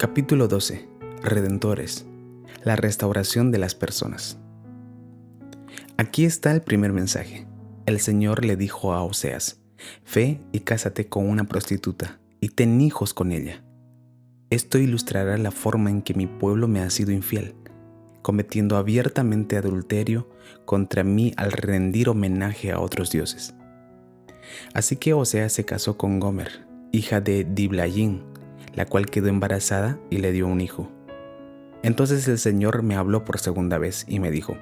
Capítulo 12. Redentores. La restauración de las personas. Aquí está el primer mensaje. El Señor le dijo a Oseas: ve y cásate con una prostituta y ten hijos con ella. Esto ilustrará la forma en que mi pueblo me ha sido infiel, cometiendo abiertamente adulterio contra mí al rendir homenaje a otros dioses. Así que Oseas se casó con Gomer, hija de Diblaim, la cual quedó embarazada y le dio un hijo. Entonces el Señor me habló por segunda vez y me dijo: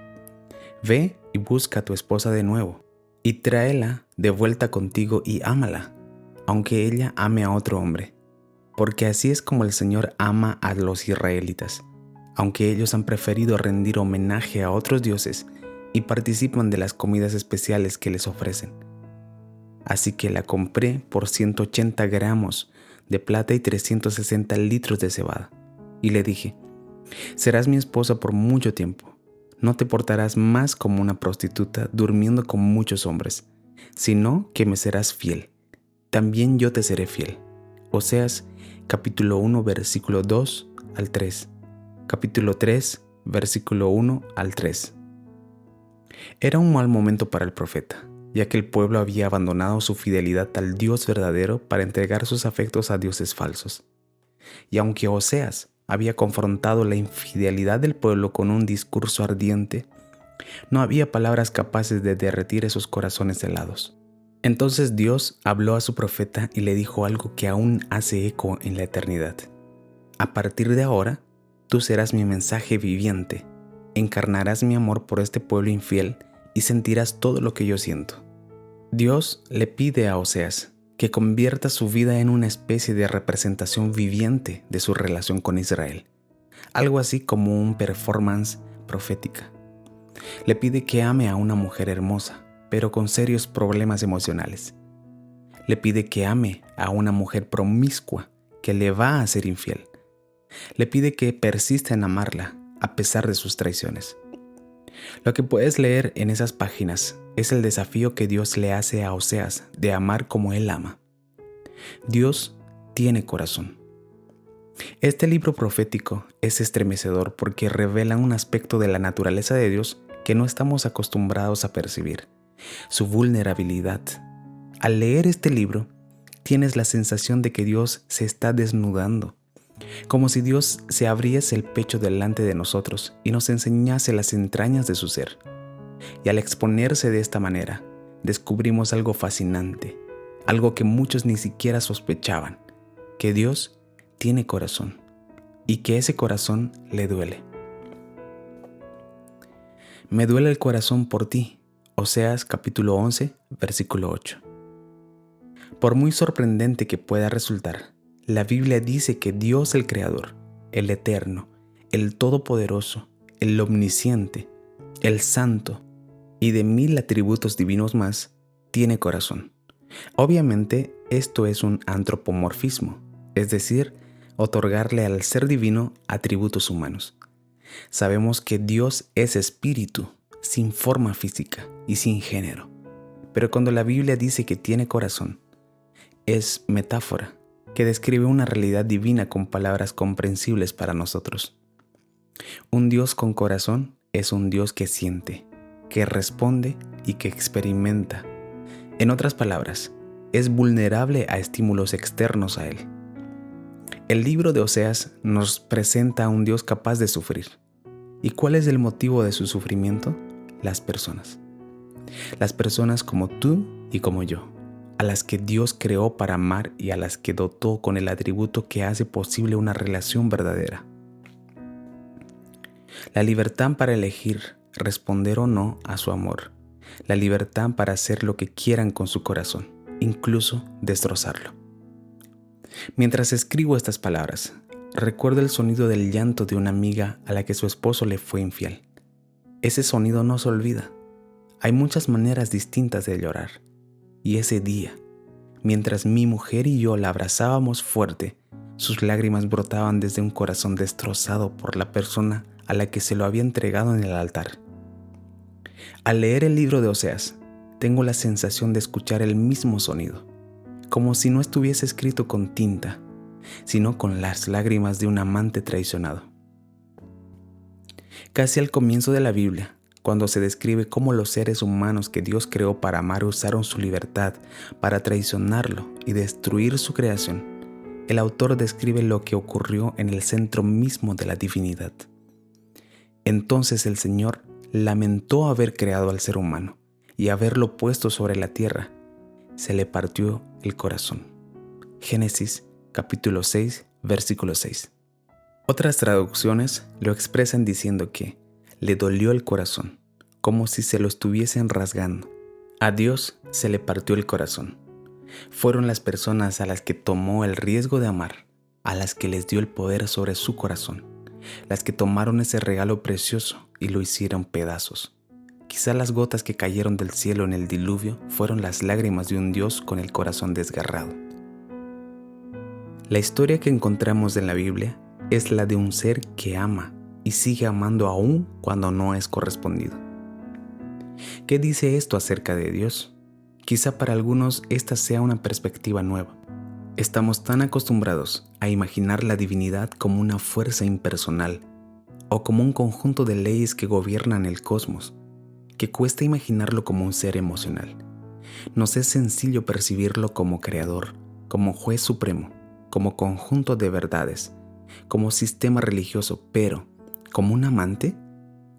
ve y busca a tu esposa de nuevo, y tráela de vuelta contigo y ámala, aunque ella ame a otro hombre, porque así es como el Señor ama a los israelitas, aunque ellos han preferido rendir homenaje a otros dioses y participan de las comidas especiales que les ofrecen. Así que la compré por 180 gramos de plata y 360 litros de cebada. Y le dije: serás mi esposa por mucho tiempo. No te portarás más como una prostituta durmiendo con muchos hombres, sino que me serás fiel. También yo te seré fiel. Oseas, capítulo 1, versículo 2 al 3. Capítulo 3, versículo 1 al 3. Era un mal momento para el profeta, ya que el pueblo había abandonado su fidelidad al Dios verdadero para entregar sus afectos a dioses falsos. Y aunque Oseas había confrontado la infidelidad del pueblo con un discurso ardiente, no había palabras capaces de derretir esos corazones helados. Entonces Dios habló a su profeta y le dijo algo que aún hace eco en la eternidad: a partir de ahora, tú serás mi mensaje viviente, encarnarás mi amor por este pueblo infiel y sentirás todo lo que yo siento. Dios le pide a Oseas que convierta su vida en una especie de representación viviente de su relación con Israel, algo así como un performance profética. Le pide que ame a una mujer hermosa, pero con serios problemas emocionales. Le pide que ame a una mujer promiscua que le va a ser infiel. Le pide que persista en amarla a pesar de sus traiciones. Lo que puedes leer en esas páginas es el desafío que Dios le hace a Oseas de amar como Él ama. Dios tiene corazón. Este libro profético es estremecedor porque revela un aspecto de la naturaleza de Dios que no estamos acostumbrados a percibir: su vulnerabilidad. Al leer este libro, tienes la sensación de que Dios se está desnudando, como si Dios se abriese el pecho delante de nosotros y nos enseñase las entrañas de su ser. Y al exponerse de esta manera, descubrimos algo fascinante, algo que muchos ni siquiera sospechaban: que Dios tiene corazón y que ese corazón le duele. Me duele el corazón por ti. Oseas capítulo 11, versículo 8. Por muy sorprendente que pueda resultar, la Biblia dice que Dios el Creador, el Eterno, el Todopoderoso, el Omnisciente, el Santo y de 1000 atributos divinos más, tiene corazón. Obviamente, esto es un antropomorfismo, es decir, otorgarle al ser divino atributos humanos. Sabemos que Dios es espíritu, sin forma física y sin género. Pero cuando la Biblia dice que tiene corazón, es metáfora que describe una realidad divina con palabras comprensibles para nosotros. Un Dios con corazón es un Dios que siente, que responde y que experimenta. En otras palabras, es vulnerable a estímulos externos a Él. El libro de Oseas nos presenta a un Dios capaz de sufrir. ¿Y cuál es el motivo de su sufrimiento? Las personas. Las personas como tú y como yo, a las que Dios creó para amar y a las que dotó con el atributo que hace posible una relación verdadera. La libertad para elegir responder o no a su amor. La libertad para hacer lo que quieran con su corazón, incluso destrozarlo. Mientras escribo estas palabras, recuerdo el sonido del llanto de una amiga a la que su esposo le fue infiel. Ese sonido no se olvida. Hay muchas maneras distintas de llorar. Y ese día, mientras mi mujer y yo la abrazábamos fuerte, sus lágrimas brotaban desde un corazón destrozado por la persona a la que se lo había entregado en el altar. Al leer el libro de Oseas, tengo la sensación de escuchar el mismo sonido, como si no estuviese escrito con tinta, sino con las lágrimas de un amante traicionado. Casi al comienzo de la Biblia, cuando se describe cómo los seres humanos que Dios creó para amar usaron su libertad para traicionarlo y destruir su creación, el autor describe lo que ocurrió en el centro mismo de la divinidad. Entonces el Señor lamentó haber creado al ser humano y haberlo puesto sobre la tierra. Se le partió el corazón. Génesis capítulo 6, versículo 6. Otras traducciones lo expresan diciendo que le dolió el corazón, como si se lo estuviesen rasgando. A Dios se le partió el corazón. Fueron las personas a las que tomó el riesgo de amar, a las que les dio el poder sobre su corazón, las que tomaron ese regalo precioso y lo hicieron pedazos. Quizá las gotas que cayeron del cielo en el diluvio fueron las lágrimas de un Dios con el corazón desgarrado. La historia que encontramos en la Biblia es la de un ser que ama y sigue amando aún cuando no es correspondido. ¿Qué dice esto acerca de Dios? Quizá para algunos esta sea una perspectiva nueva. Estamos tan acostumbrados a imaginar la divinidad como una fuerza impersonal o como un conjunto de leyes que gobiernan el cosmos, que cuesta imaginarlo como un ser emocional. Nos es sencillo percibirlo como creador, como juez supremo, como conjunto de verdades, como sistema religioso, pero ¿como un amante?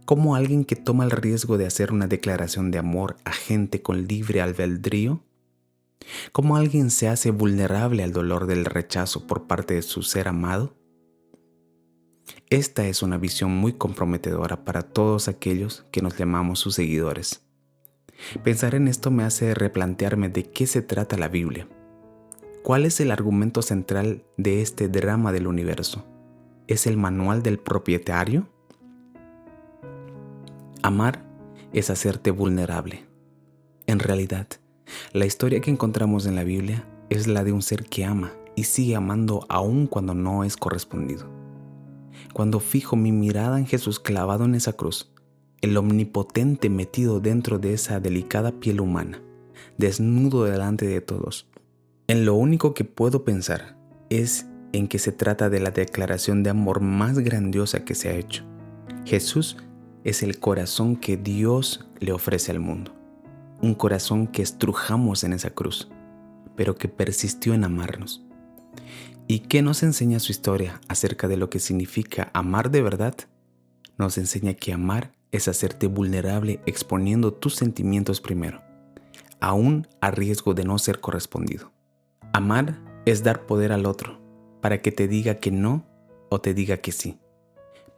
¿Como alguien que toma el riesgo de hacer una declaración de amor a gente con libre albedrío? ¿Cómo alguien se hace vulnerable al dolor del rechazo por parte de su ser amado? Esta es una visión muy comprometedora para todos aquellos que nos llamamos sus seguidores. Pensar en esto me hace replantearme de qué se trata la Biblia. ¿Cuál es el argumento central de este drama del universo? ¿Es el manual del propietario? Amar es hacerte vulnerable. En realidad, la historia que encontramos en la Biblia es la de un ser que ama y sigue amando aún cuando no es correspondido. Cuando fijo mi mirada en Jesús clavado en esa cruz, el omnipotente metido dentro de esa delicada piel humana, desnudo delante de todos, en lo único que puedo pensar es en que se trata de la declaración de amor más grandiosa que se ha hecho. Jesús es el corazón que Dios le ofrece al mundo. Un corazón que estrujamos en esa cruz, pero que persistió en amarnos. ¿Y qué nos enseña su historia acerca de lo que significa amar de verdad? Nos enseña que amar es hacerte vulnerable exponiendo tus sentimientos primero, aún a riesgo de no ser correspondido. Amar es dar poder al otro para que te diga que no o te diga que sí,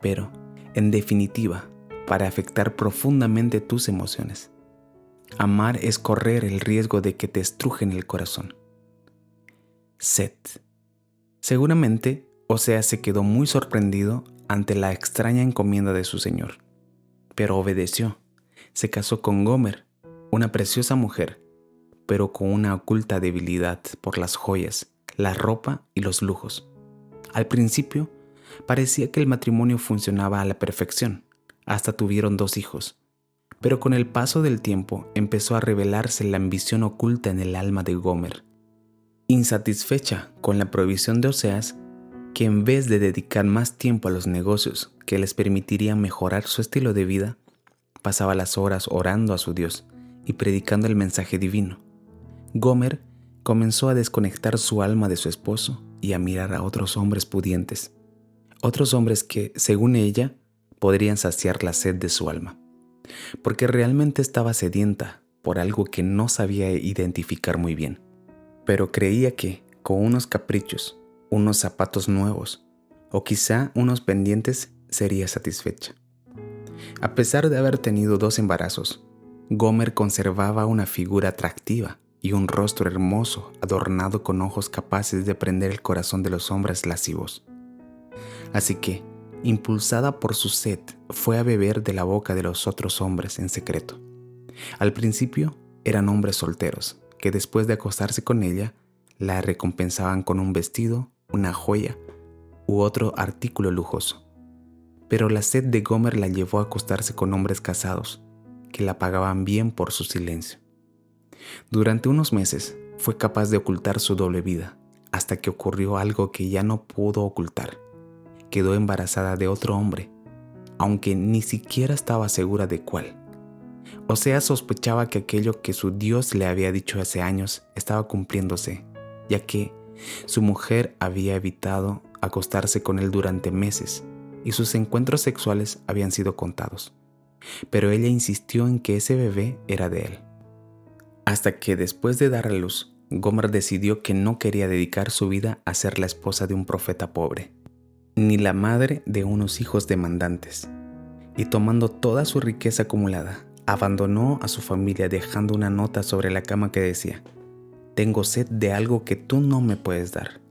pero, en definitiva, para afectar profundamente tus emociones. Amar es correr el riesgo de que te estrujen el corazón. Set. Seguramente, Oseas se quedó muy sorprendido ante la extraña encomienda de su señor, pero obedeció. Se casó con Gomer, una preciosa mujer, pero con una oculta debilidad por las joyas, la ropa y los lujos. Al principio, parecía que el matrimonio funcionaba a la perfección. Hasta tuvieron 2 hijos. Pero con el paso del tiempo empezó a revelarse la ambición oculta en el alma de Gomer. Insatisfecha con la provisión de Oseas, que en vez de dedicar más tiempo a los negocios que les permitirían mejorar su estilo de vida, pasaba las horas orando a su Dios y predicando el mensaje divino. Gomer comenzó a desconectar su alma de su esposo y a mirar a otros hombres pudientes, otros hombres que, según ella, podrían saciar la sed de su alma, porque realmente estaba sedienta por algo que no sabía identificar muy bien, pero creía que, con unos caprichos, unos zapatos nuevos o quizá unos pendientes, sería satisfecha. A pesar de haber tenido 2 embarazos, Gomer conservaba una figura atractiva y un rostro hermoso adornado con ojos capaces de prender el corazón de los hombres lascivos. Así que, impulsada por su sed, fue a beber de la boca de los otros hombres en secreto. Al principio eran hombres solteros que después de acostarse con ella, la recompensaban con un vestido, una joya u otro artículo lujoso. Pero la sed de Gomer la llevó a acostarse con hombres casados, que la pagaban bien por su silencio. Durante unos meses fue capaz de ocultar su doble vida, hasta que ocurrió algo que ya no pudo ocultar. Quedó embarazada de otro hombre, aunque ni siquiera estaba segura de cuál. Oseas sospechaba que aquello que su Dios le había dicho hace años estaba cumpliéndose, ya que su mujer había evitado acostarse con él durante meses y sus encuentros sexuales habían sido contados. Pero ella insistió en que ese bebé era de él. Hasta que después de dar a luz, Gomer decidió que no quería dedicar su vida a ser la esposa de un profeta pobre, ni la madre de unos hijos demandantes. Y tomando toda su riqueza acumulada, abandonó a su familia dejando una nota sobre la cama que decía: «Tengo sed de algo que tú no me puedes dar.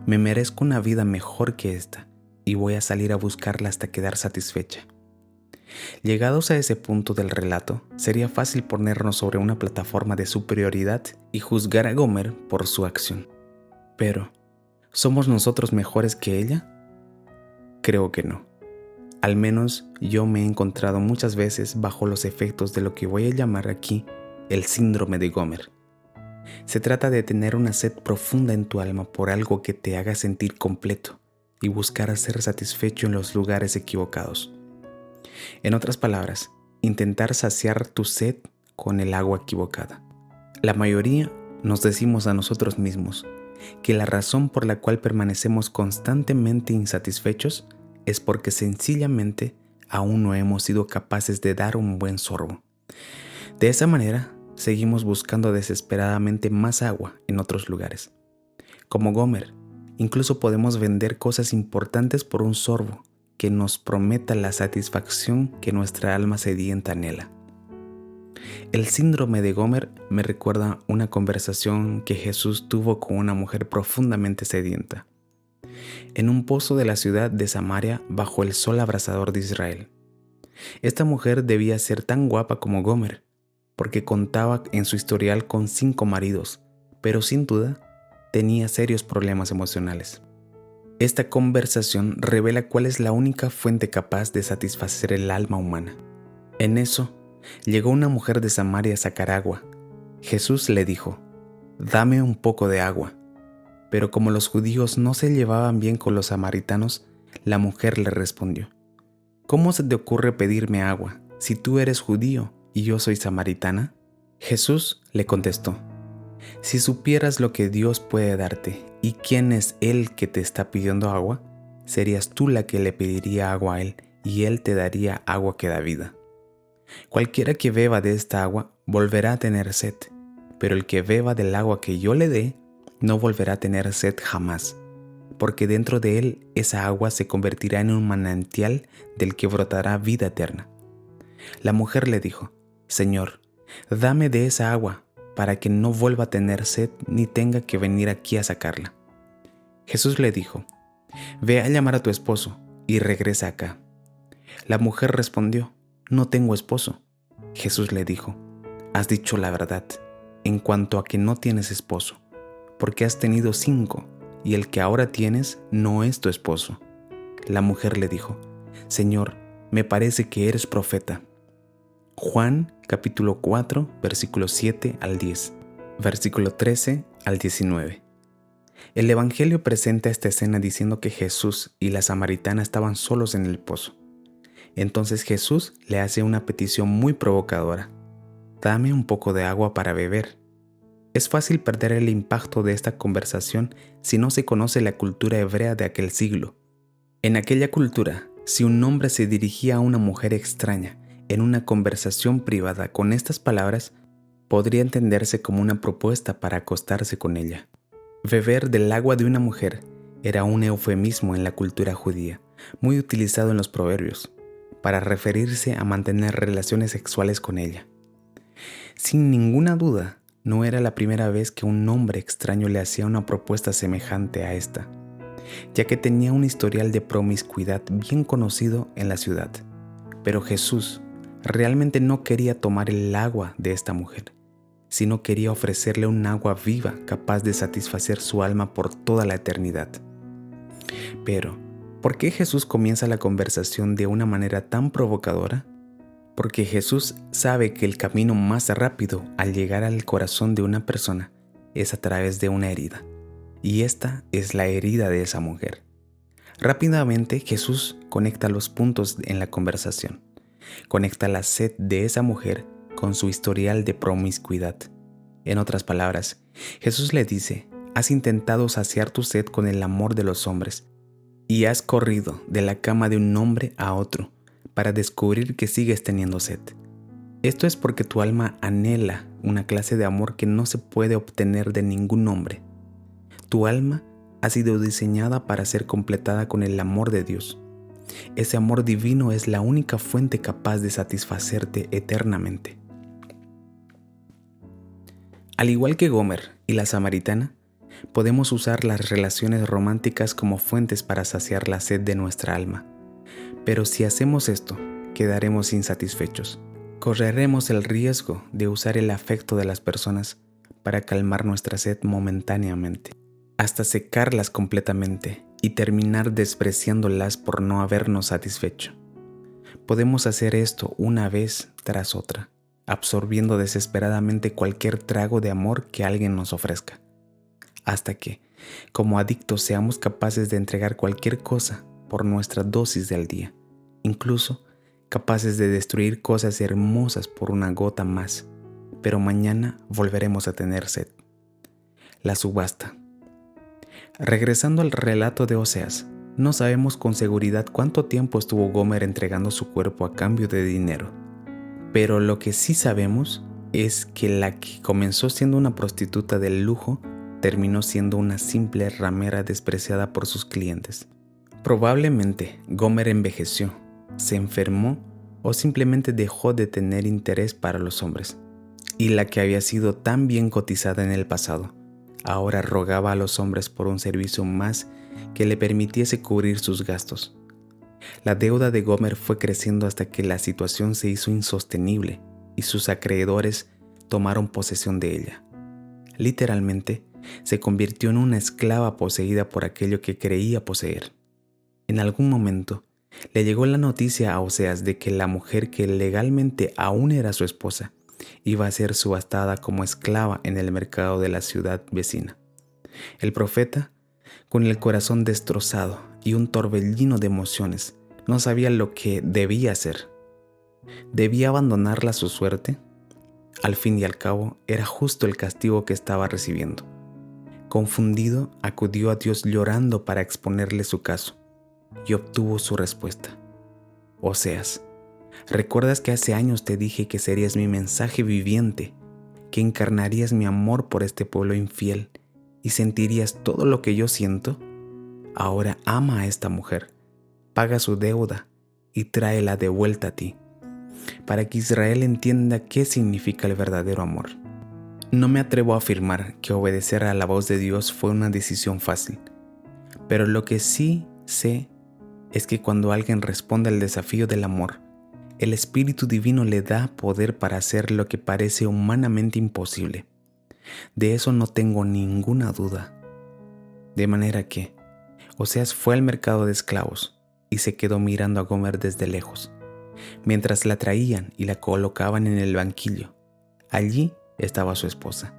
Me merezco una vida mejor que esta y voy a salir a buscarla hasta quedar satisfecha». Llegados a ese punto del relato, sería fácil ponernos sobre una plataforma de superioridad y juzgar a Gomer por su acción. Pero, ¿somos nosotros mejores que ella? Creo que no. Al menos yo me he encontrado muchas veces bajo los efectos de lo que voy a llamar aquí el síndrome de Gomer. Se trata de tener una sed profunda en tu alma por algo que te haga sentir completo y buscar ser satisfecho en los lugares equivocados. En otras palabras, intentar saciar tu sed con el agua equivocada. La mayoría nos decimos a nosotros mismos que la razón por la cual permanecemos constantemente insatisfechos es porque sencillamente aún no hemos sido capaces de dar un buen sorbo. De esa manera, seguimos buscando desesperadamente más agua en otros lugares. Como Gomer, incluso podemos vender cosas importantes por un sorbo que nos prometa la satisfacción que nuestra alma sedienta anhela. El síndrome de Gomer me recuerda una conversación que Jesús tuvo con una mujer profundamente sedienta, en un pozo de la ciudad de Samaria bajo el sol abrasador de Israel. Esta mujer debía ser tan guapa como Gomer, porque contaba en su historial con 5 maridos, pero sin duda tenía serios problemas emocionales. Esta conversación revela cuál es la única fuente capaz de satisfacer el alma humana. En eso, llegó una mujer de Samaria a sacar agua. Jesús le dijo: «Dame un poco de agua». Pero como los judíos no se llevaban bien con los samaritanos, la mujer le respondió: «¿Cómo se te ocurre pedirme agua si tú eres judío y yo soy samaritana?» Jesús le contestó: «Si supieras lo que Dios puede darte y quién es Él que te está pidiendo agua, serías tú la que le pediría agua a Él y Él te daría agua que da vida. Cualquiera que beba de esta agua volverá a tener sed, pero el que beba del agua que yo le dé no volverá a tener sed jamás, porque dentro de él esa agua se convertirá en un manantial del que brotará vida eterna». La mujer le dijo: «Señor, dame de esa agua para que no vuelva a tener sed ni tenga que venir aquí a sacarla». Jesús le dijo: «Ve a llamar a tu esposo y regresa acá». La mujer respondió: «No tengo esposo». Jesús le dijo: «Has dicho la verdad en cuanto a que no tienes esposo, porque has tenido 5 y el que ahora tienes no es tu esposo». La mujer le dijo: «Señor, me parece que eres profeta». Juan capítulo 4, versículos 7 al 10, versículo 13 al 19. El Evangelio presenta esta escena diciendo que Jesús y la samaritana estaban solos en el pozo. Entonces Jesús le hace una petición muy provocadora: «Dame un poco de agua para beber». Es fácil perder el impacto de esta conversación si no se conoce la cultura hebrea de aquel siglo. En aquella cultura, si un hombre se dirigía a una mujer extraña en una conversación privada con estas palabras, podría entenderse como una propuesta para acostarse con ella. Beber del agua de una mujer era un eufemismo en la cultura judía, muy utilizado en los proverbios, para referirse a mantener relaciones sexuales con ella. Sin ninguna duda, no era la primera vez que un hombre extraño le hacía una propuesta semejante a esta, ya que tenía un historial de promiscuidad bien conocido en la ciudad. Pero Jesús realmente no quería tomar el agua de esta mujer, sino quería ofrecerle un agua viva capaz de satisfacer su alma por toda la eternidad. Pero, ¿por qué Jesús comienza la conversación de una manera tan provocadora? Porque Jesús sabe que el camino más rápido al llegar al corazón de una persona es a través de una herida. y esta es la herida de esa mujer. Rápidamente Jesús conecta los puntos en la conversación. Conecta la sed de esa mujer con su historial de promiscuidad. En otras palabras, Jesús le dice: has intentado saciar tu sed con el amor de los hombres y has corrido de la cama de un hombre a otro para descubrir que sigues teniendo sed. Esto es porque tu alma anhela una clase de amor que no se puede obtener de ningún hombre. Tu alma ha sido diseñada para ser completada con el amor de Dios. Ese amor divino es la única fuente capaz de satisfacerte eternamente. Al igual que Gomer y la samaritana, podemos usar las relaciones románticas como fuentes para saciar la sed de nuestra alma. Pero si hacemos esto, quedaremos insatisfechos. Correremos el riesgo de usar el afecto de las personas para calmar nuestra sed momentáneamente, hasta secarlas completamente y terminar despreciándolas por no habernos satisfecho. Podemos hacer esto una vez tras otra, absorbiendo desesperadamente cualquier trago de amor que alguien nos ofrezca, hasta que, como adictos, seamos capaces de entregar cualquier cosa por nuestra dosis del día, incluso capaces de destruir cosas hermosas por una gota más, pero mañana volveremos a tener sed. La subasta. Regresando al relato de Oseas, no sabemos con seguridad cuánto tiempo estuvo Gomer entregando su cuerpo a cambio de dinero, pero lo que sí sabemos es que la que comenzó siendo una prostituta del lujo terminó siendo una simple ramera despreciada por sus clientes. Probablemente Gomer envejeció, se enfermó o simplemente dejó de tener interés para los hombres, y la que había sido tan bien cotizada en el pasado, ahora rogaba a los hombres por un servicio más que le permitiese cubrir sus gastos. La deuda de Gomer fue creciendo hasta que la situación se hizo insostenible y sus acreedores tomaron posesión de ella. Literalmente, se convirtió en una esclava poseída por aquello que creía poseer. En algún momento, le llegó la noticia a Oseas de que la mujer que legalmente aún era su esposa iba a ser subastada como esclava en el mercado de la ciudad vecina. El profeta, con el corazón destrozado y un torbellino de emociones, no sabía lo que debía hacer. ¿Debía abandonarla a su suerte? Al fin y al cabo, era justo el castigo que estaba recibiendo. Confundido, acudió a Dios llorando para exponerle su caso, y obtuvo su respuesta. Oseas, ¿recuerdas que hace años te dije que serías mi mensaje viviente, que encarnarías mi amor por este pueblo infiel y sentirías todo lo que yo siento? Ahora ama a esta mujer, paga su deuda y tráela de vuelta a ti, para que Israel entienda qué significa el verdadero amor. No me atrevo a afirmar que obedecer a la voz de Dios fue una decisión fácil, pero lo que sí sé es que cuando alguien responde al desafío del amor, el Espíritu Divino le da poder para hacer lo que parece humanamente imposible. De eso no tengo ninguna duda. De manera que, Oseas fue al mercado de esclavos y se quedó mirando a Gomer desde lejos, mientras la traían y la colocaban en el banquillo. Allí estaba su esposa,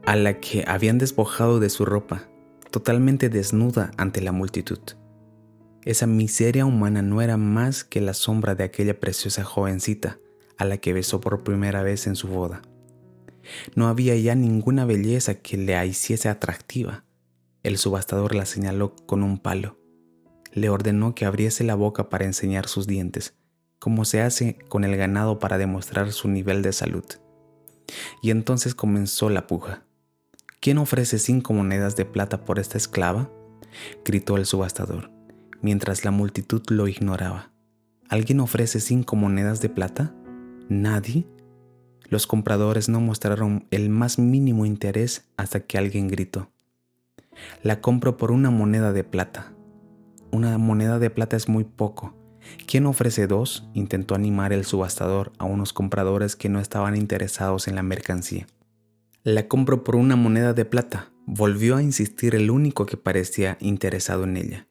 a la que habían despojado de su ropa, totalmente desnuda ante la multitud. Esa miseria humana no era más que la sombra de aquella preciosa jovencita a la que besó por primera vez en su boda. No había ya ninguna belleza que la hiciese atractiva. El subastador la señaló con un palo. Le ordenó que abriese la boca para enseñar sus dientes, como se hace con el ganado para demostrar su nivel de salud. Y entonces comenzó la puja. ¿Quién ofrece 5 monedas de plata por esta esclava?, gritó el subastador, mientras la multitud lo ignoraba. ¿Alguien ofrece 5 monedas de plata? ¿Nadie? Los compradores no mostraron el más mínimo interés hasta que alguien gritó: «La compro por 1 moneda de plata». «1 moneda de plata es muy poco. ¿Quién ofrece 2?», intentó animar el subastador a unos compradores que no estaban interesados en la mercancía. «La compro por 1 moneda de plata», volvió a insistir el único que parecía interesado en ella.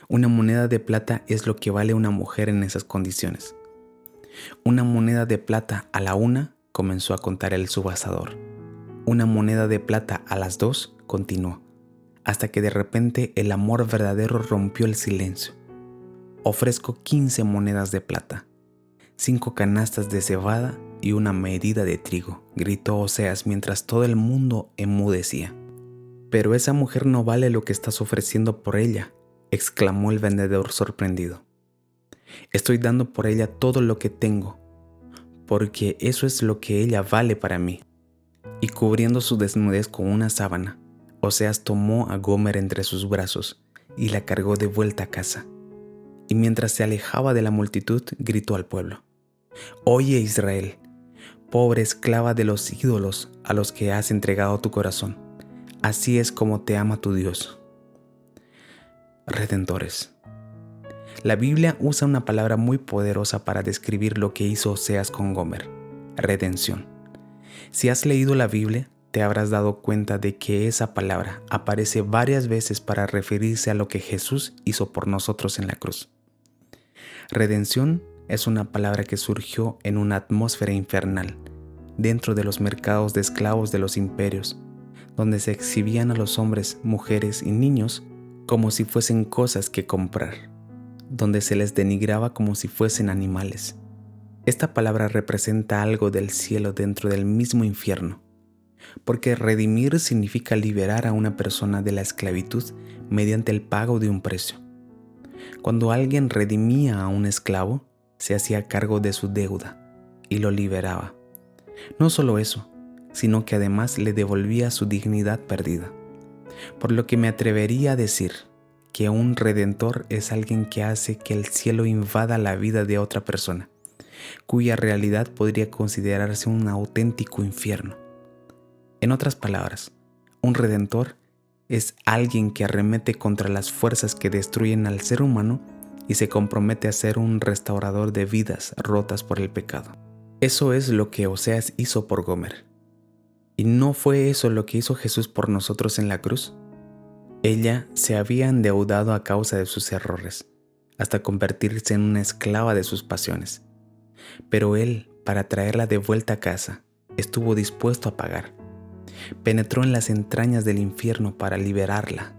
1 moneda de plata es lo que vale una mujer en esas condiciones. 1 moneda de plata a la 1, comenzó a contar el subastador. 1 moneda de plata a las 2, continuó. hasta que de repente el amor verdadero rompió el silencio. Ofrezco 15 monedas de plata, 5 canastas de cebada y una medida de trigo, gritó Oseas mientras todo el mundo enmudecía. Pero esa mujer no vale lo que estás ofreciendo por ella, exclamó el vendedor sorprendido. Estoy dando por ella todo lo que tengo, porque eso es lo que ella vale para mí. Y cubriendo su desnudez con una sábana, Oseas tomó a Gomer entre sus brazos y la cargó de vuelta a casa. Y mientras se alejaba de la multitud, gritó al pueblo: Oye Israel, pobre esclava de los ídolos a los que has entregado tu corazón, así es como te ama tu Dios. Redentores. La Biblia usa una palabra muy poderosa para describir lo que hizo Oseas con Gomer: redención. Si has leído la Biblia, te habrás dado cuenta de que esa palabra aparece varias veces para referirse a lo que Jesús hizo por nosotros en la cruz. Redención es una palabra que surgió en una atmósfera infernal, dentro de los mercados de esclavos de los imperios, donde se exhibían a los hombres, mujeres y niños como si fuesen cosas que comprar, donde se les denigraba como si fuesen animales. Esta palabra representa algo del cielo dentro del mismo infierno, porque redimir significa liberar a una persona de la esclavitud mediante el pago de un precio. Cuando alguien redimía a un esclavo, se hacía cargo de su deuda y lo liberaba. No solo eso, sino que además le devolvía su dignidad perdida. Por lo que me atrevería a decir que un redentor es alguien que hace que el cielo invada la vida de otra persona, cuya realidad podría considerarse un auténtico infierno. En otras palabras, un redentor es alguien que arremete contra las fuerzas que destruyen al ser humano y se compromete a ser un restaurador de vidas rotas por el pecado. Eso es lo que Oseas hizo por Gomer. ¿Y no fue eso lo que hizo Jesús por nosotros en la cruz? Ella se había endeudado a causa de sus errores, hasta convertirse en una esclava de sus pasiones. Pero Él, para traerla de vuelta a casa, estuvo dispuesto a pagar. Penetró en las entrañas del infierno para liberarla.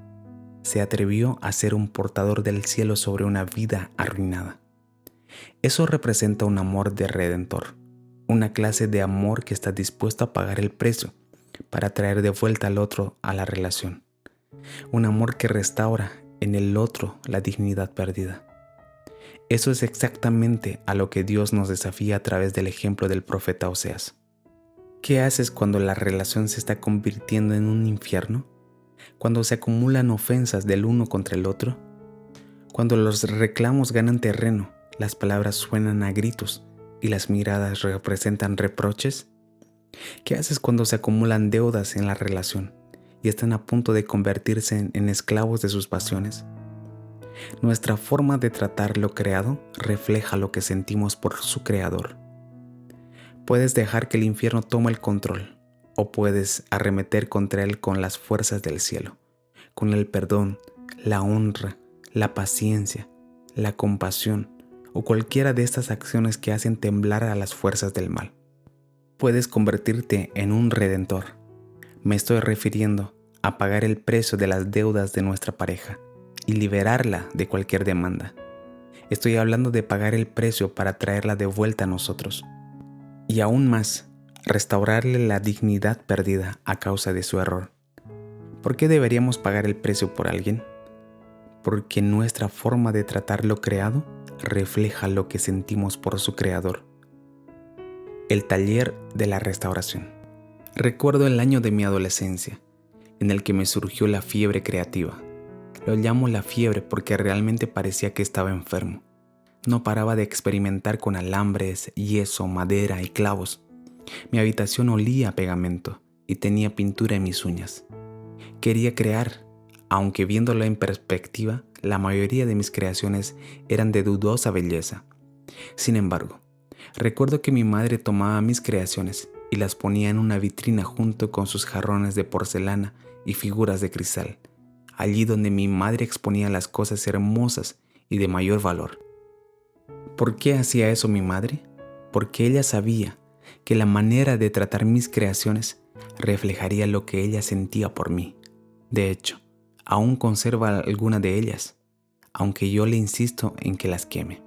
Se atrevió a ser un portador del cielo sobre una vida arruinada. Eso representa un amor de redentor, una clase de amor que está dispuesto a pagar el precio para traer de vuelta al otro a la relación. Un amor que restaura en el otro la dignidad perdida. Eso es exactamente a lo que Dios nos desafía a través del ejemplo del profeta Oseas. ¿Qué haces cuando la relación se está convirtiendo en un infierno? ¿Cuando se acumulan ofensas del uno contra el otro? ¿Cuando los reclamos ganan terreno, las palabras suenan a gritos y las miradas representan reproches? ¿Qué haces cuando se acumulan deudas en la relación y están a punto de convertirse en esclavos de sus pasiones? Nuestra forma de tratar lo creado refleja lo que sentimos por su creador. Puedes dejar que el infierno tome el control, o puedes arremeter contra él con las fuerzas del cielo, con el perdón, la honra, la paciencia, la compasión, o cualquiera de estas acciones que hacen temblar a las fuerzas del mal. Puedes convertirte en un redentor. Me estoy refiriendo a pagar el precio de las deudas de nuestra pareja y liberarla de cualquier demanda. Estoy hablando de pagar el precio para traerla de vuelta a nosotros. Y aún más, restaurarle la dignidad perdida a causa de su error. ¿Por qué deberíamos pagar el precio por alguien? Porque nuestra forma de tratar lo creado refleja lo que sentimos por su creador. El taller de la restauración. Recuerdo el año de mi adolescencia, en el que me surgió la fiebre creativa. Lo llamo la fiebre porque realmente parecía que estaba enfermo. No paraba de experimentar con alambres, yeso, madera y clavos. Mi habitación olía a pegamento y tenía pintura en mis uñas. Quería crear, aunque viéndolo en perspectiva, la mayoría de mis creaciones eran de dudosa belleza. Sin embargo, recuerdo que mi madre tomaba mis creaciones y las ponía en una vitrina junto con sus jarrones de porcelana y figuras de cristal, allí donde mi madre exponía las cosas hermosas y de mayor valor. ¿Por qué hacía eso mi madre? Porque ella sabía que la manera de tratar mis creaciones reflejaría lo que ella sentía por mí. De hecho, aún conserva alguna de ellas, aunque yo le insisto en que las queme.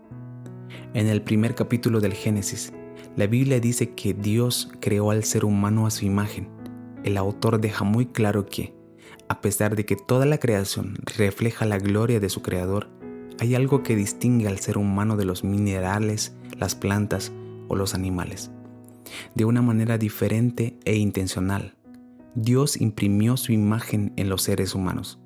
En el primer capítulo del Génesis, la Biblia dice que Dios creó al ser humano a su imagen. El autor deja muy claro que, a pesar de que toda la creación refleja la gloria de su creador, hay algo que distingue al ser humano de los minerales, las plantas o los animales. De una manera diferente e intencional, Dios imprimió su imagen en los seres humanos.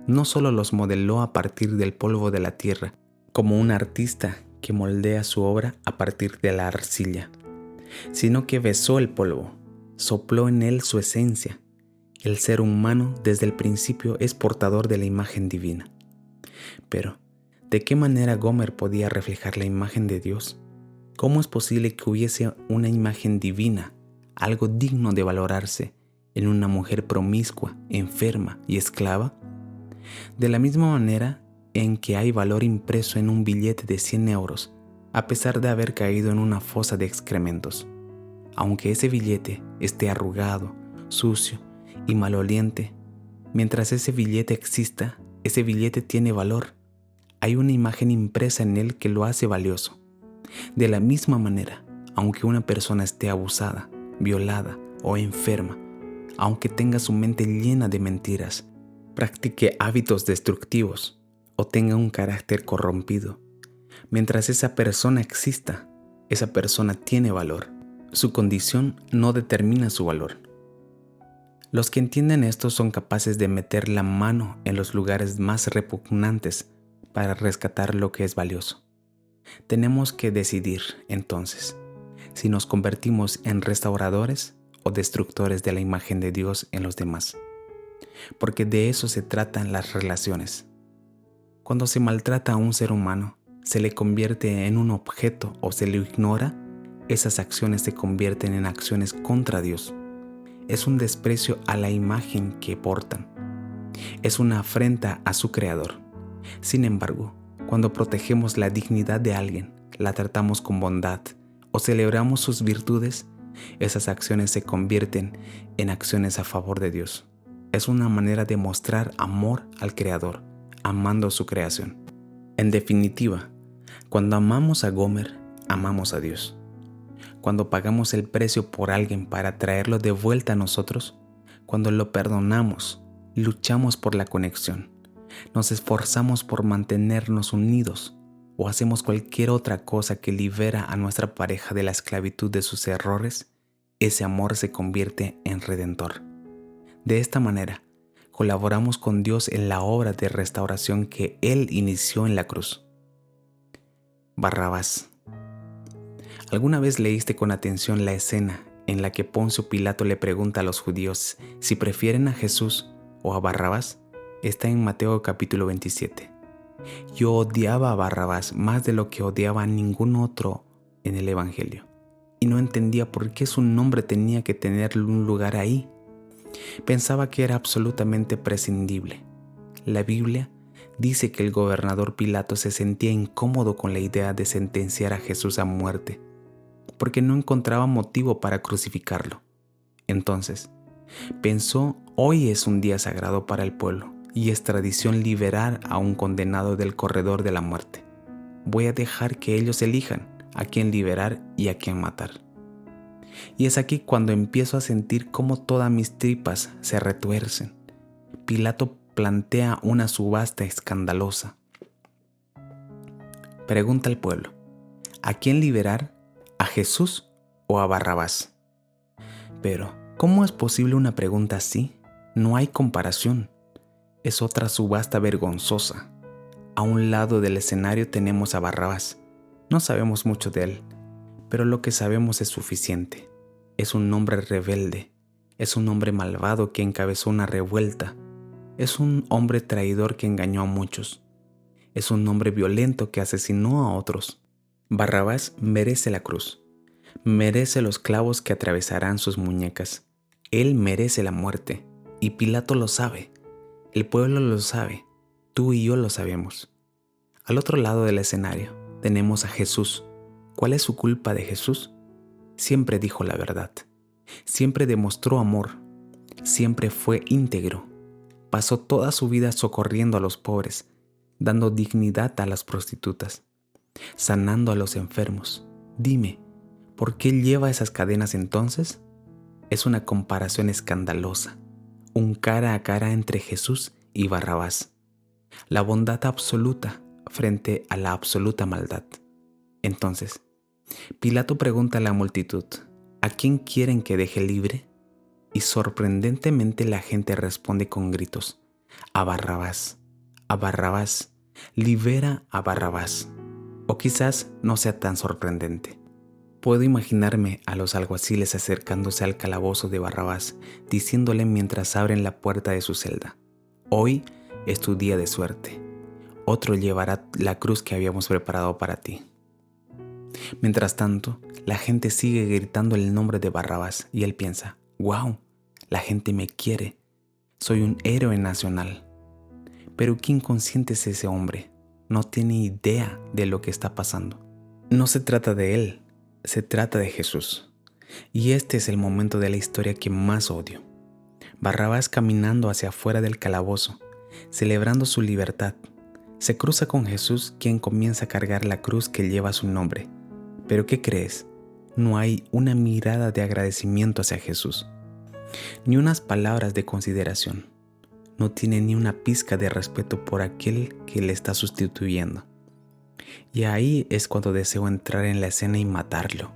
No solo los modeló a partir del polvo de la tierra, como un artista que moldea su obra a partir de la arcilla, sino que besó el polvo, sopló en él su esencia. El ser humano desde el principio es portador de la imagen divina. Pero, ¿de qué manera Gomer podía reflejar la imagen de Dios? ¿Cómo es posible que hubiese una imagen divina, algo digno de valorarse, en una mujer promiscua, enferma y esclava? De la misma manera en que hay valor impreso en un billete de 100 euros, a pesar de haber caído en una fosa de excrementos. Aunque ese billete esté arrugado, sucio y maloliente, mientras ese billete exista, ese billete tiene valor. Hay una imagen impresa en él que lo hace valioso. De la misma manera, aunque una persona esté abusada, violada o enferma, aunque tenga su mente llena de mentiras, practique hábitos destructivos o tenga un carácter corrompido, mientras esa persona exista, esa persona tiene valor. Su condición no determina su valor. Los que entienden esto son capaces de meter la mano en los lugares más repugnantes para rescatar lo que es valioso. Tenemos que decidir, entonces, si nos convertimos en restauradores o destructores de la imagen de Dios en los demás. Porque de eso se tratan las relaciones. Cuando se maltrata a un ser humano, se le convierte en un objeto o se lo ignora, esas acciones se convierten en acciones contra Dios. Es un desprecio a la imagen que portan. Es una afrenta a su creador. Sin embargo, cuando protegemos la dignidad de alguien, la tratamos con bondad o celebramos sus virtudes, esas acciones se convierten en acciones a favor de Dios. Es una manera de mostrar amor al Creador, amando su creación. En definitiva, cuando amamos a Gomer, amamos a Dios. Cuando pagamos el precio por alguien para traerlo de vuelta a nosotros, cuando lo perdonamos, luchamos por la conexión, nos esforzamos por mantenernos unidos o hacemos cualquier otra cosa que libera a nuestra pareja de la esclavitud de sus errores, ese amor se convierte en redentor. De esta manera, colaboramos con Dios en la obra de restauración que Él inició en la cruz. Barrabás. ¿Alguna vez leíste con atención la escena en la que Poncio Pilato le pregunta a los judíos si prefieren a Jesús o a Barrabás? Está en Mateo capítulo 27. Yo odiaba a Barrabás más de lo que odiaba a ningún otro en el Evangelio, y no entendía por qué su nombre tenía que tener un lugar ahí. Pensaba que era absolutamente prescindible. La Biblia dice que el gobernador Pilato se sentía incómodo con la idea de sentenciar a Jesús a muerte, porque no encontraba motivo para crucificarlo. Entonces, pensó, hoy es un día sagrado para el pueblo y es tradición liberar a un condenado del corredor de la muerte. Voy a dejar que ellos elijan a quién liberar y a quién matar. Y es aquí cuando empiezo a sentir cómo todas mis tripas se retuercen. Pilato plantea una subasta escandalosa. Pregunta al pueblo, ¿a quién liberar? ¿A Jesús o a Barrabás? Pero, ¿cómo es posible una pregunta así? No hay comparación. Es otra subasta vergonzosa. A un lado del escenario tenemos a Barrabás. No sabemos mucho de él, pero lo que sabemos es suficiente. Es un hombre rebelde. Es un hombre malvado que encabezó una revuelta. Es un hombre traidor que engañó a muchos. Es un hombre violento que asesinó a otros. Barrabás merece la cruz. Merece los clavos que atravesarán sus muñecas. Él merece la muerte. Y Pilato lo sabe. El pueblo lo sabe. Tú y yo lo sabemos. Al otro lado del escenario tenemos a Jesús. ¿Cuál es su culpa de Jesús? Siempre dijo la verdad. Siempre demostró amor. Siempre fue íntegro. pasó toda su vida socorriendo a los pobres, dando dignidad a las prostitutas, sanando a los enfermos. Dime, ¿por qué lleva esas cadenas entonces? Es una comparación escandalosa, un cara a cara entre Jesús y Barrabás. La bondad absoluta frente a la absoluta maldad. Entonces, Pilato pregunta a la multitud, ¿a quién quieren que deje libre? Y sorprendentemente la gente responde con gritos, a Barrabás, a Barrabás, libera a Barrabás. O quizás no sea tan sorprendente. Puedo imaginarme a los alguaciles acercándose al calabozo de Barrabás, diciéndole mientras abren la puerta de su celda, hoy es tu día de suerte, otro llevará la cruz que habíamos preparado para ti. Mientras tanto, la gente sigue gritando el nombre de Barrabás y él piensa, ¡wow! La gente me quiere, soy un héroe nacional. Pero qué inconsciente es ese hombre, no tiene idea de lo que está pasando. No se trata de él, se trata de Jesús. Y este es el momento de la historia que más odio. Barrabás caminando hacia afuera del calabozo, celebrando su libertad, se cruza con Jesús, quien comienza a cargar la cruz que lleva su nombre. Pero ¿qué crees? No hay una mirada de agradecimiento hacia Jesús, ni unas palabras de consideración. No tiene ni una pizca de respeto por aquel que le está sustituyendo. Y ahí es cuando deseo entrar en la escena y matarlo.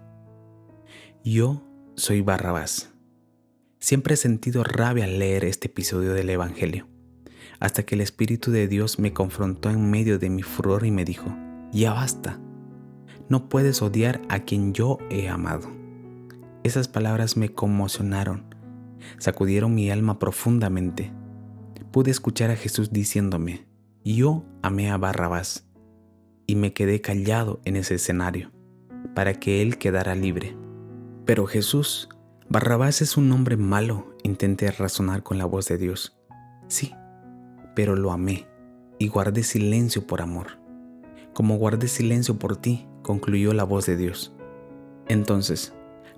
Yo soy Barrabás. Siempre he sentido rabia al leer este episodio del Evangelio, hasta que el Espíritu de Dios me confrontó en medio de mi furor y me dijo, ya basta, no puedes odiar a quien yo he amado. Esas palabras me conmocionaron, sacudieron mi alma profundamente. Pude escuchar a Jesús diciéndome, yo amé a Barrabás, y me quedé callado en ese escenario, para que él quedara libre. Pero Jesús, Barrabás es un hombre malo, intenté razonar con la voz de Dios. Sí, pero lo amé, y guardé silencio por amor. Como guardé silencio por ti, concluyó la voz de Dios. Entonces,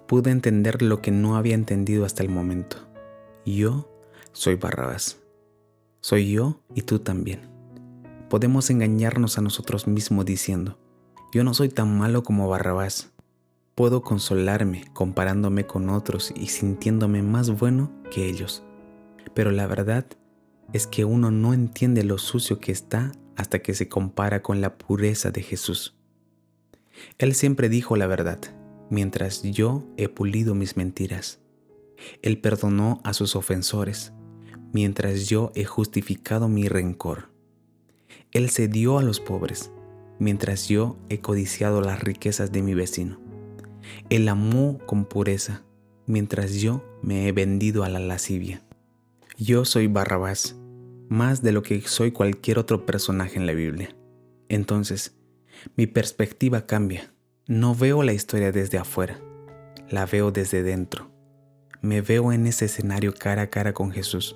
pude entender lo que no había entendido hasta el momento. Yo soy Barrabás. Soy yo y tú también. Podemos engañarnos a nosotros mismos diciendo, yo no soy tan malo como Barrabás. Puedo consolarme comparándome con otros y sintiéndome más bueno que ellos. Pero la verdad es que uno no entiende lo sucio que está hasta que se compara con la pureza de Jesús. Él siempre dijo la verdad, mientras yo he pulido mis mentiras. Él perdonó a sus ofensores, mientras yo he justificado mi rencor. Él cedió a los pobres, mientras yo he codiciado las riquezas de mi vecino. Él amó con pureza, mientras yo me he vendido a la lascivia. Yo soy Barrabás, más de lo que soy cualquier otro personaje en la Biblia. Entonces, mi perspectiva cambia. No veo la historia desde afuera, la veo desde dentro. Me veo en ese escenario cara a cara con Jesús,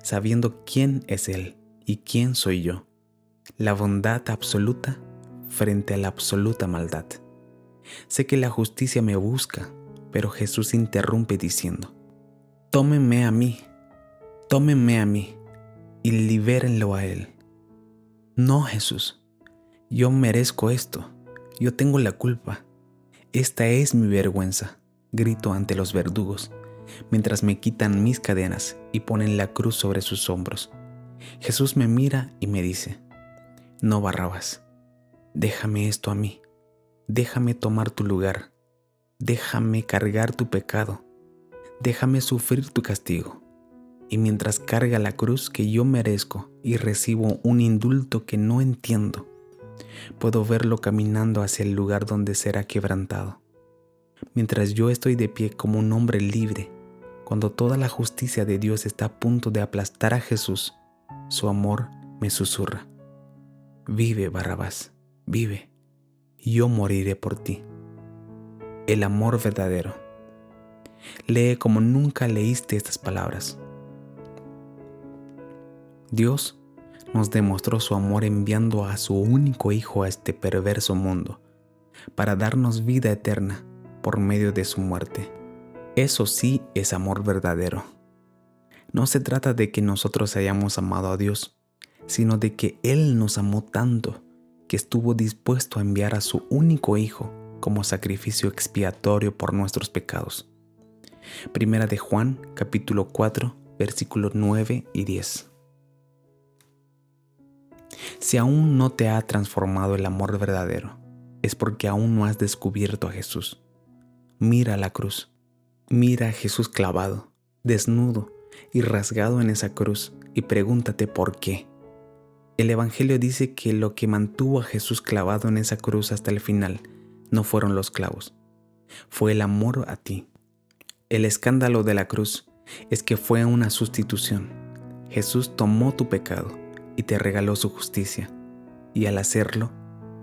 sabiendo quién es Él y quién soy yo. La bondad absoluta frente a la absoluta maldad. Sé que la justicia me busca, pero Jesús interrumpe diciendo, tómenme a mí y libérenlo a Él. No, Jesús, yo merezco esto, yo tengo la culpa. Esta es mi vergüenza, grito ante los verdugos, mientras me quitan mis cadenas y ponen la cruz sobre sus hombros. Jesús me mira y me dice, no, Barrabás, déjame esto a mí, déjame tomar tu lugar, déjame cargar tu pecado, déjame sufrir tu castigo. Y mientras carga la cruz que yo merezco y recibo un indulto que no entiendo, puedo verlo caminando hacia el lugar donde será quebrantado. Mientras yo estoy de pie como un hombre libre, cuando toda la justicia de Dios está a punto de aplastar a Jesús, su amor me susurra. Vive, Barrabás, vive, yo moriré por ti. El amor verdadero. Lee como nunca leíste estas palabras. Dios nos demostró su amor enviando a su único Hijo a este perverso mundo, para darnos vida eterna por medio de su muerte. Eso sí es amor verdadero. No se trata de que nosotros hayamos amado a Dios, sino de que Él nos amó tanto que estuvo dispuesto a enviar a su único Hijo como sacrificio expiatorio por nuestros pecados. Primera de Juan, capítulo 4, versículos 9 y 10. Si aún no te ha transformado el amor verdadero, es porque aún no has descubierto a Jesús. Mira la cruz. Mira a Jesús clavado, desnudo y rasgado en esa cruz y pregúntate por qué. El Evangelio dice que lo que mantuvo a Jesús clavado en esa cruz hasta el final no fueron los clavos, fue el amor a ti. El escándalo de la cruz es que fue una sustitución. Jesús tomó tu pecado y te regaló su justicia, y al hacerlo,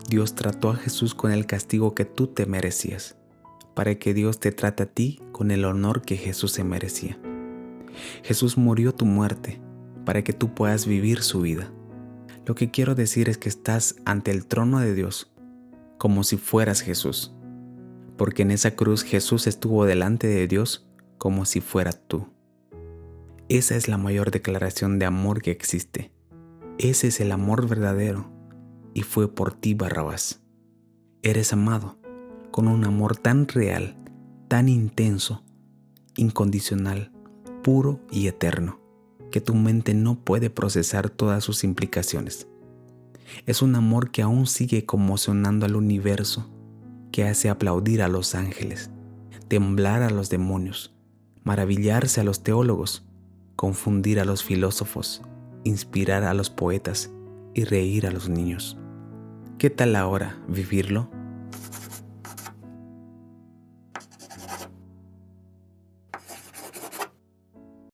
Dios trató a Jesús con el castigo que tú te merecías, para que Dios te trate a ti con el honor que Jesús se merecía. Jesús murió tu muerte para que tú puedas vivir su vida. Lo que quiero decir es que estás ante el trono de Dios como si fueras Jesús, porque en esa cruz Jesús estuvo delante de Dios como si fuera tú. Esa es la mayor declaración de amor que existe. Ese es el amor verdadero, y fue por ti, Barrabás. Eres amado con un amor tan real, tan intenso, incondicional, puro y eterno, que tu mente no puede procesar todas sus implicaciones. Es un amor que aún sigue conmocionando al universo, que hace aplaudir a los ángeles, temblar a los demonios, maravillarse a los teólogos, confundir a los filósofos, inspirar a los poetas y reír a los niños. ¿Qué tal ahora vivirlo?